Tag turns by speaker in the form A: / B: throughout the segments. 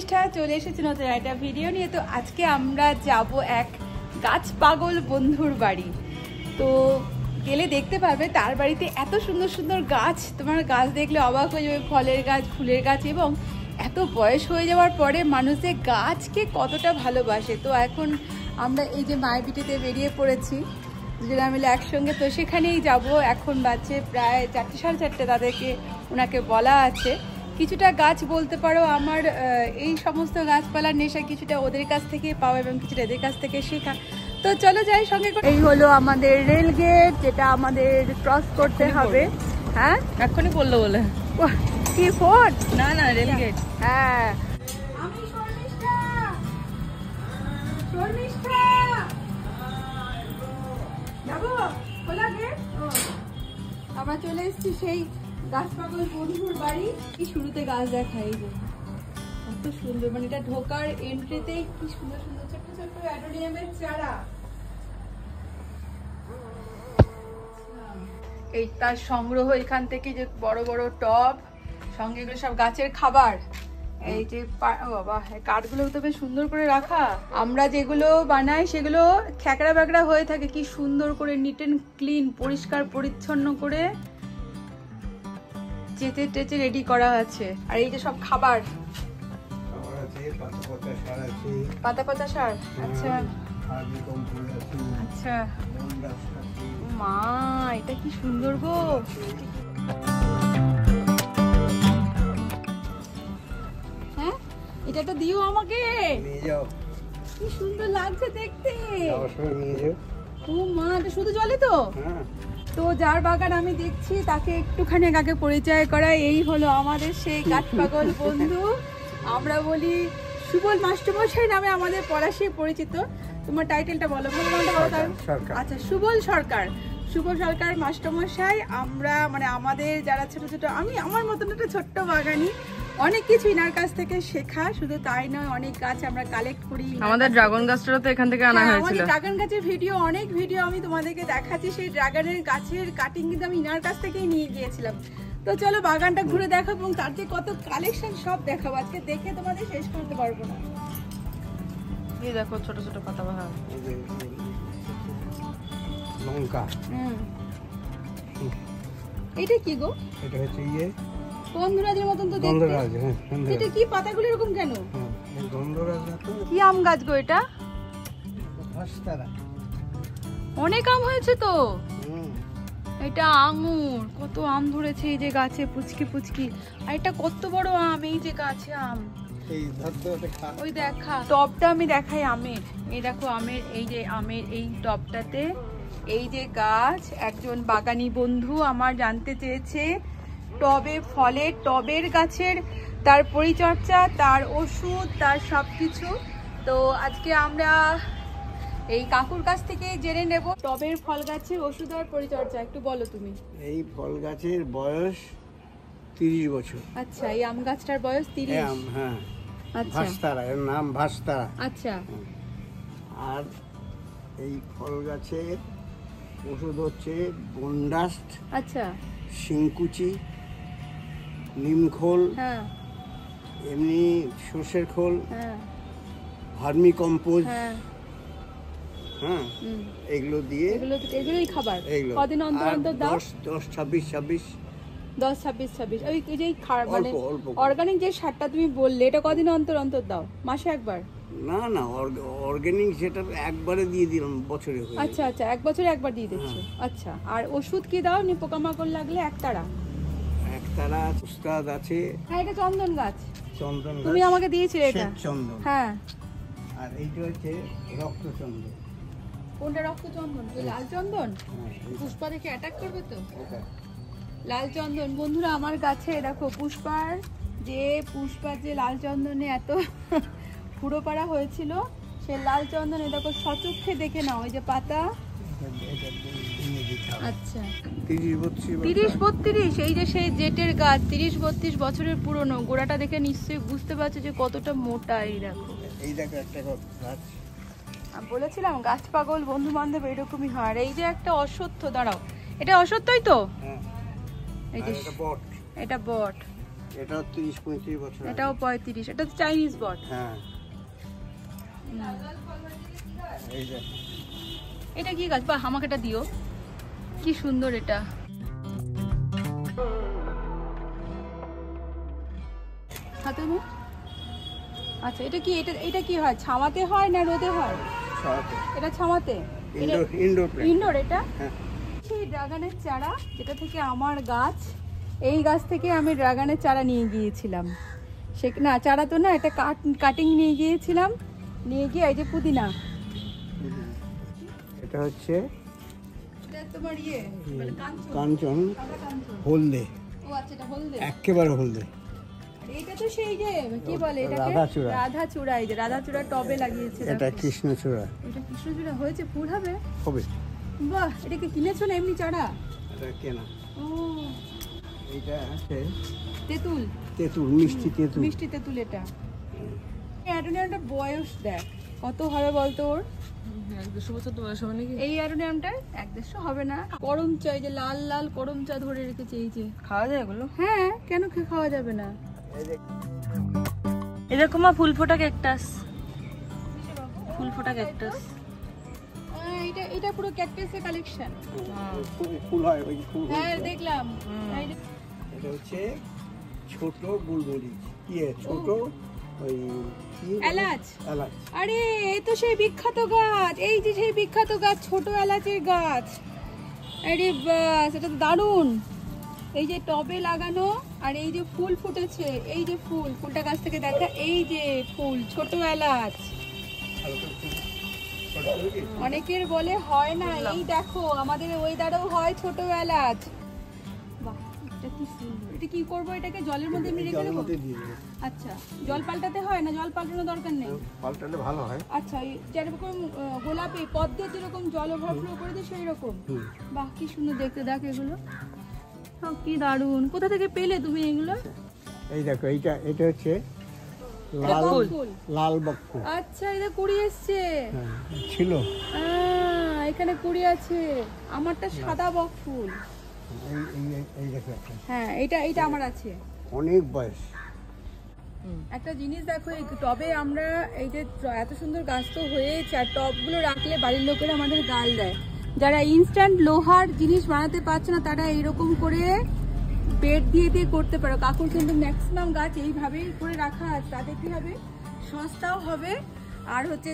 A: শর্মিষ্ঠা চলে এসেছি নতুন একটা ভিডিও নিয়ে। তো আজকে আমরা যাব এক গাছ পাগল বন্ধুর বাড়ি। তো গেলে দেখতে পাবে তার বাড়িতে এত সুন্দর সুন্দর গাছ, তোমার গাছ দেখলে অবাক হয়ে যাবে, ফলের গাছ, ফুলের গাছ, এবং এত বয়স হয়ে যাওয়ার পরে মানুষের গাছকে কতটা ভালোবাসে। তো এখন আমরা এই যে মায়াবিটিতে বেরিয়ে পড়েছি দুজনে মিলে একসঙ্গে। তো সেখানেই যাব। এখন বাজে প্রায় 4টে সাড়ে 4টে। তাদেরকে ওনাকে বলা আছে কিছুটা গাছ বলতে পারো আমার এই সমস্ত গাছপালার নেশা কিছুটা ওদের কাছ থেকে পাওয়া এবং কিছুটা এদের কাছ থেকে শেখা। তো চলো যাই সঙ্গে। এই হলো আমাদের রেল গেট, যেটা আমাদের ক্রস করতে হবে। হ্যাঁ এখনই বললো বলে কি ফোর্ট? না না রেল গেট। হ্যাঁ আমি শর্মিষ্ঠা, শর্মিষ্ঠা যাবো খোলা গেট। আমরা চলে এসেছি সেই গাছ পাগল বন্ধুর বাড়ি। কি শুরুতে গাছ দেখাই যে কত সুন্দর, মানে এটা ঢোকার এন্ট্রিতে কি সুন্দর সুন্দর ছোট্ট ছোট্ট অ্যাডোনিয়ামের চারা। এই তার সংগ্রহ এখান থেকে, যে বড় বড় টব, সঙ্গে এগুলো সব গাছের খাবার। এই যে বাবা, কাঠগুলো তো বেশ সুন্দর করে রাখা। আমরা যেগুলো বানাই সেগুলো খ্যাকড়া ব্যাকড়া হয়ে থাকে, কি সুন্দর করে নিট এন্ড ক্লিন, পরিষ্কার পরিচ্ছন্ন করে চেচে টেচে রেডি করা আছে। আর এই যে সব খাবার, পাতা পচা সার। আচ্ছা আচ্ছা মা, এটা কি সুন্দর গো। হ্যাঁ এটা তো দিও আমাকে, কি সুন্দর লাগছে দেখতে। ও মা, এটা শুধু জলে তো। তো যার বাগান আমি দেখছি তাকে একটুখানি আগে পরিচয় করা। এই হলো আমাদের সেই গাছ পাগল বন্ধু। আমরা বলি সুবল মাস্টারমশাই নামে আমাদের পড়াশি পরিচিত। তোমার টাইটেলটা বলো। আচ্ছা, সুবল সরকার। শুভ সরকার মাস্টারমশাই। আমরা মানে আমাদের যারা ছোট ছোট, আমি আমার মতন একটা ছোট্ট বাগানি, অনেক কিছু ইনার কাছ থেকে শেখা। শুধু তাই নয়, অনেক গাছ আমরা কালেক্ট করি। আমাদের ড্রাগন গাছটা তো এখান থেকে আনা হয়েছিল। আমাদের ড্রাগন গাছের ভিডিও, অনেক ভিডিও আমি তোমাদেরকে দেখাচ্ছি। সেই ড্রাগনের গাছের কাটিং কিন্তু আমি ইনার কাছ থেকেই নিয়ে গিয়েছিলাম। তো চলো বাগানটা ঘুরে দেখাবো এবং তার যে কত কালেকশন সব দেখাবো। আজকে দেখে তোমাদের শেষ করতে পারবো না। এই দেখো ছোট ছোট পাতাবাহার লঙ্কা। এটা কি গো? এটা হচ্ছে গন্ধরাজের মতন তো দেখতে। এটা কি পাতাগুলো এরকম কেন? গন্ধরাজ না তো। কি আম গাছ গো এটা? ভাস্তারা। অনেক আম হয়েছে তো। এটা আঙুর, কত আম ধরেছে এই যে গাছে, পুচকি পুচকি। আর এটা কত বড় আম, এই যে গাছে আম। ওই দেখা টবটা আমি দেখাই আমের। এই দেখো আমের, এই যে আমের এই টবটাতে এই যে গাছ। একজন বাগানি বন্ধু আমার জানতে চেয়েছে টবে ফলের, টবের গাছের তার পরিচর্যা, তার ওষুধ, তার সবকিছু। তো আজকে আমরা এই কাকুর কাছ থেকে জেনে নেব টবের ফল গাছের ওষুধ আর পরিচর্যা। একটু বলো তুমি। এই ফল গাছের বয়স 30 বছর। আচ্ছা, এই আম গাছটার বয়স 30? হ্যাঁ। আচ্ছা, ভাস্তারা, এর নাম ভাস্তারা। আচ্ছা। আর এই ফল গাছের ওষুধ হচ্ছে বনডাস্ট, আচ্ছা, শিংকুচি, নিমখোল, হ্যাঁ, এমনি সর্ষের খোল, হ্যাঁ, ভার্মি কম্পোজ, হ্যাঁ, হ্যাঁ, এগুলো দিয়ে এগুলোই খাবার। কদিন অন্তর অন্তর দাও? 10 26 ওই যে মানে অর্গানিক যে সারটা তুমি বললে, এটা কদিন অন্তর অন্তর দাও? মাসে একবার? না না, অর্গানিক যেটা একবারে দিয়ে দিলাম বছরে। আচ্ছা আচ্ছা, এক বছরে একবার দিয়ে দিচ্ছ। আচ্ছা, আর ওষুধ কি দাও নি পোকামাকড় লাগলে? একতারা উস্তাদ আছে। হ্যাঁ, এটা চন্দন গাছ। চন্দন গাছ তুমি আমাকে দিয়েছিলে এটা। চন্দন, হ্যাঁ। আর এইটা হচ্ছে রক্তচন্দন। কোনটা রক্তচন্দন? লাল চন্দন? পুষ্পা দেখে অ্যাটাক করবে তো। লাল চন্দন বন্ধুরা আমার গাছে দেখো, পুষ্পার যে লাল চন্দনে এত পুরো পাড়া হয়েছিল, সে লাল চন্দনে দেখো সচক্ষে দেখে নাও। ওই যে পাতা। আচ্ছা, 30-32, এই যে সেই জেটের গাছ, 30-32 বছরের পুরনো। গোড়াটা দেখে নিশ্চয়ই বুঝতে পারছো যে কতটা মোটা। এই দেখো, এই দেখো একটা গাছ। বলেছিলাম গাছ পাগল বন্ধু বান্ধব এরকমই হয়। এই যে একটা অশ্বত্থ, দাঁড়াও, এটা অশ্বত্থই তো। এই যে এটা বট।
B: এটাও 30-35 বছর।
A: এটাও 35। এটা তো চাইনিজ বট।
B: হ্যাঁ। এই যে
A: এটা কি গাছ? বাহ, আমাকে এটা দিও, কি সুন্দর এটা। হাতে নে। আচ্ছা, এটা কি এটা কি হয়? ছামাতে হয় না রোদে হয়?
B: ছামাতে। এটা
A: ছামাতে। ইনডোর এটা? হ্যাঁ। সেই ড্রাগনের চারা, যেটা থেকে আমার গাছ, এই গাছ থেকে আমি ড্রাগনের চারা নিয়ে গিয়েছিলাম। না, চারা তো না, এটা কাটিং নিয়ে গিয়েছিলাম। নিয়ে গিয়ে এই যে পুদিনা,
B: এটা হচ্ছে
A: তোমার
B: কাঞ্চন হলদে।
A: ও আচ্ছা, এটা হলদে,
B: একেবারে হলদে।
A: এটা তো সেই যে কি বলে এটাকে? রাধাচূড়া। এই যে রাধাচূড়া টবে লাগিয়েছে।
B: এটা কৃষ্ণচূড়া।
A: এটা কৃষ্ণচূড়া হয়েছে, ফুল হবে।
B: বাহ,
A: এটা কি কিনেছো না এমনি চারা?
B: এটা কেনা।
A: ও,
B: এটা আছে
A: তেঁতুল।
B: মিষ্টি তেঁতুল।
A: এটা অ্যাডোনিয়ামটা বয়স দেখ কত হবে বলতো? ওর 1-1.5 বছর তো বয়স হবে নাকি? এই অ্যাডোনিয়ামটা 1-1.5 হবে না। করম চা, এই যে লাল লাল করম চা ধরে রেখেছে। এই যে খাওয়া যায় এগুলো? হ্যাঁ, কেন খাওয়া যাবে না?
C: এরকম ফুল ফোটা ক্যাকটাস।
A: এটা পুরো ক্যাকটাসের কালেকশন।
B: ফুল হয় ওই ফুল।
A: হ্যাঁ, দেখলাম।
B: এটা হচ্ছে ছোট গুলমরিচ। ছোট ওই
A: এলাচ। আরে এই তো সেই বিখ্যাত গাছ। এই যে সেই বিখ্যাত গাছ, ছোট এলাচের গাছ। আরে বাস, এটা তো দারুণ। এই যে টবে লাগানো, আর এই যে ফুল ফুটেছে। এই যে ফুলটা গাছ থেকে দেখা। এই যে ফুল, ছোট এলাচ। অনেকের বলে হয় না, এই দেখো আমাদের ওয়েদারেও হয় ছোট এলাচ। বাহ, এটা কি সুন্দর। এটা কি করবো? এটাকে জলের মধ্যে আমি রেখে দেবো? আচ্ছা, জল পাল্টাতে হয় না? জল পাল্টানোর দরকার নেই,
B: পাল্টালে ভালো হয়।
A: আচ্ছা, যেরকম গোলাপে পদ্মের যেরকম জল ওভারফ্লো করে দেয় সেই রকম। বাহ, কি সুন্দর দেখতে। দেখ এগুলো কি দারুণ। কোথা থেকে পেলে তুমি এগুলো?
B: এই দেখো, এটা হচ্ছে লাল বকফুল।
A: আচ্ছা, এটা কুড়ি এসছে।
B: ছিল
A: এখানে কুড়ি আছে। আমারটা সাদা বকফুল।
B: এই দেখো।
A: হ্যাঁ, এটা আমার আছে,
B: অনেক বয়স।
A: একটা জিনিস দেখো, এই টবে আমরা এই যে এত সুন্দর গাছ তো হয়েছে, আর টবগুলো রাখলে বাড়ির লোকেরা আমাদের গাল দেয়। যারা ইনস্ট্যান্ট লোহার জিনিস বানাতে পারছে না, তারা এইরকম করে বেড দিয়ে করতে পারো। কাকুর কিন্তু ম্যাক্সিমাম গাছ এইভাবেই করে রাখা আছে। তাতে কি হবে? সস্তাও হবে, আর হচ্ছে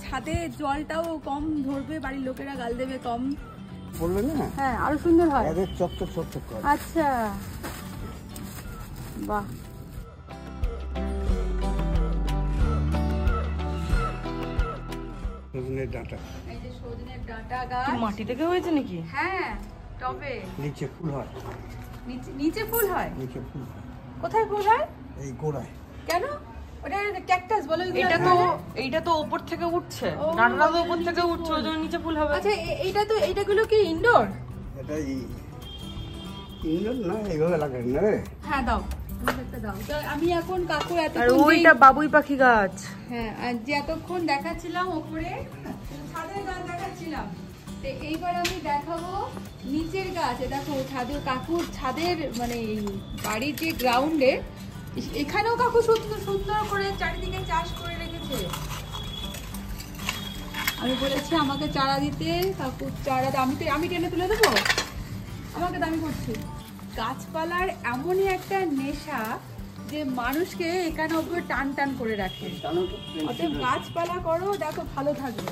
A: ছাদে জলটাও কম ধরবে, বাড়ির লোকেরা গাল দেবে কম।
B: বলবে না?
A: হ্যাঁ, আরো সুন্দর হয়।
B: চকচক করে।
A: আচ্ছা, বাহ।
B: সজনের ডাঁটা।
A: এই যে সজনের ডাঁটা গাছ
C: মাটি থেকে হয়েছে নাকি?
A: হ্যাঁ, টবে।
B: নিচে ফুল হয়।
A: নিচে ফুল হয়?
B: নিচে ফুল হয়।
A: কোথায় ফুল হয়?
B: এই গোড়ায়।
A: কেন? ওটা ক্যাকটাস বলে।
C: এইটা তো উপর থেকে উঠছে, ডাঁটাটা তো উপর থেকে উঠছে, ওই জন্য নিচে ফুল হবে।
A: আচ্ছা, এইটাগুলো কি ইনডোর?
B: এটা ইনডোর না, এইভাবে লাগাই না রে।
A: হ্যাঁ, দাও একটা দাও। আমি এখন কাকু
C: আর ওইটা বাবুই পাখি গাছ।
A: হ্যাঁ, আর যে এতক্ষণ দেখাচ্ছিলাম উপরে ছাদের গাছ দেখাচ্ছিলাম, তো এইবার আমি দেখাবো নিচের গাছ। দেখো ছাদের, কাকুর ছাদের মানে বাড়ির যে গ্রাউন্ডে, এখানেও কাকু সুন্দর করে চারিদিকে চাষ করে রেখেছে। আমি বলেছি আমাকে চারা দিতে, কাকু চারা আমি টেনে তুলে দেবো, আমাকে দামি করছি। গাছপালার এমনই একটা নেশা যে মানুষকে এখানে উপরে টান টান করে রাখে। অতএব গাছপালা করো, দেখো ভালো থাকবে।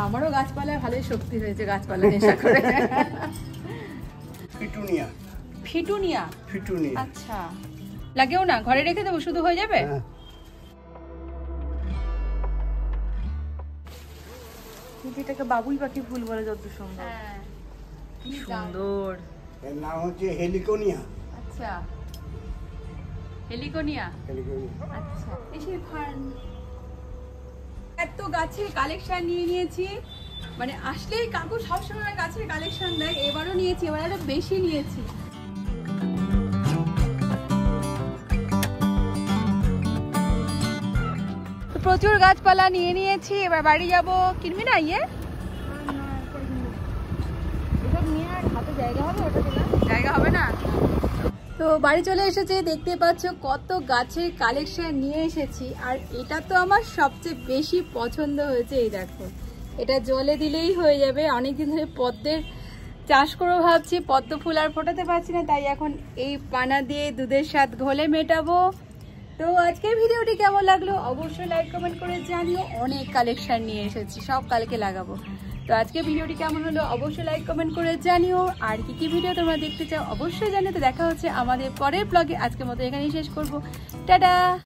A: আমারও গাছপালায় ভালোই শক্তি হয়েছে, গাছপালা নেশা করে। ফিটুনিয়া। আচ্ছা, লাগেও না, ঘরে রেখে দেবো, শুধু হয়ে যাবে।
C: এটাকে বাবুই পাখি ফুল বলে, যত সুন্দর।
A: হ্যাঁ,
C: কি সুন্দর।
B: এর নাম হচ্ছে হেলিকোনিয়া।
A: আচ্ছা, হেলিকোনিয়া। আচ্ছা, এসে ফার্ন। এত গাছের কালেকশন নিয়ে নিয়েছি, মানে আসলেই কাকু সবসময় গাছের কালেকশন দেয়। এবারও নিয়েছি, এবার আরো বেশি নিয়েছি। প্রচুর গাছপালা নিয়ে নিয়েছি, এবার বাড়ি যাব। কিনবি না? নিয়ে আর হাতে জায়গা হবে, ওটা জায়গা হবে না। তো বাড়ি চলে এসেছে, দেখতে পাচ্ছ কত গাছের কালেকশন নিয়ে এসেছি। আর এটা তো আমার সবচেয়ে বেশি পছন্দ হয়েছে। এই দেখো, এটা জলে দিলেই হয়ে যাবে। অনেকদিন ধরে পদ্মের চাষ করবো ভাবছি, পদ্ম ফুল আর ফোটাতে পারছি না, তাই এখন এই পানা দিয়ে দুধের স্বাদ ঘোলে মেটাবো। তো আজকের ভিডিওটি কেমন লাগলো অবশ্যই লাইক কমেন্ট করে জানিও। অনেক কালেকশন নিয়ে এসেছি, সব কালকে লাগাবো। তো আজকে ভিডিওটি কেমন হলো অবশ্যই লাইক কমেন্ট করে জানিও। আর কি কি ভিডিও তোমরা দেখতে চাও অবশ্যই জানিও। তো দেখা হচ্ছে আমাদের পরের ব্লগে। আজকের মতো এখানেই শেষ করবো। টাটা।